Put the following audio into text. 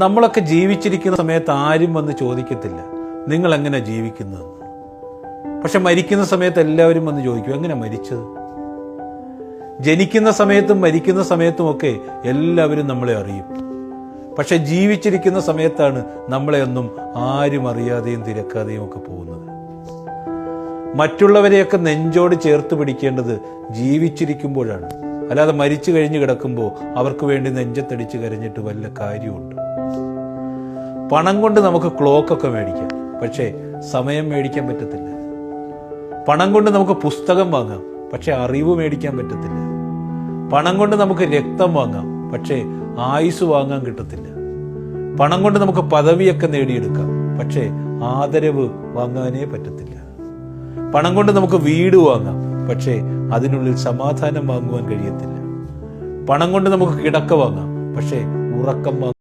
നമ്മളൊക്കെ ജീവിച്ചിരിക്കുന്ന സമയത്ത് ആരും വന്ന് ചോദിക്കത്തില്ല നിങ്ങൾ എങ്ങനെ ജീവിക്കുന്നതെന്ന്. പക്ഷെ മരിക്കുന്ന സമയത്ത് എല്ലാവരും വന്ന് ചോദിക്കും എങ്ങനെ മരിച്ചത്. ജനിക്കുന്ന സമയത്തും മരിക്കുന്ന സമയത്തുമൊക്കെ എല്ലാവരും നമ്മളെ അറിയും. പക്ഷെ ജീവിച്ചിരിക്കുന്ന സമയത്താണ് നമ്മളെ ഒന്നും ആരും അറിയാതെയും തിരക്കാതെയും ഒക്കെ പോകുന്നത്. മറ്റുള്ളവരെയൊക്കെ നെഞ്ചോട് ചേർത്ത് പിടിക്കേണ്ടത് ജീവിച്ചിരിക്കുമ്പോഴാണ്, അല്ലാതെ മരിച്ചു കഴിഞ്ഞ് കിടക്കുമ്പോൾ അവർക്ക് വേണ്ടി നെഞ്ചത്തടിച്ച് കരഞ്ഞിട്ട് വല്ല കാര്യമുണ്ട്. പണം കൊണ്ട് നമുക്ക് ക്ലോക്കൊക്കെ മേടിക്കാം, പക്ഷേ സമയം മേടിക്കാൻ പറ്റത്തില്ല. പണം കൊണ്ട് നമുക്ക് പുസ്തകം വാങ്ങാം, പക്ഷെ അറിവ് മേടിക്കാൻ പറ്റത്തില്ല. പണം കൊണ്ട് നമുക്ക് രക്തം വാങ്ങാം, പക്ഷേ ആയുസ് വാങ്ങാൻ കിട്ടത്തില്ല. പണം കൊണ്ട് നമുക്ക് പദവിയൊക്കെ നേടിയെടുക്കാം, പക്ഷേ ആദരവ് വാങ്ങാനേ പറ്റത്തില്ല. പണം കൊണ്ട് നമുക്ക് വീട് വാങ്ങാം, പക്ഷേ അതിനുള്ളിൽ സമാധാനം വാങ്ങുവാൻ കഴിയത്തില്ല. പണം കൊണ്ട് നമുക്ക് കിടക്ക വാങ്ങാം, പക്ഷേ ഉറക്കം വാങ്ങാം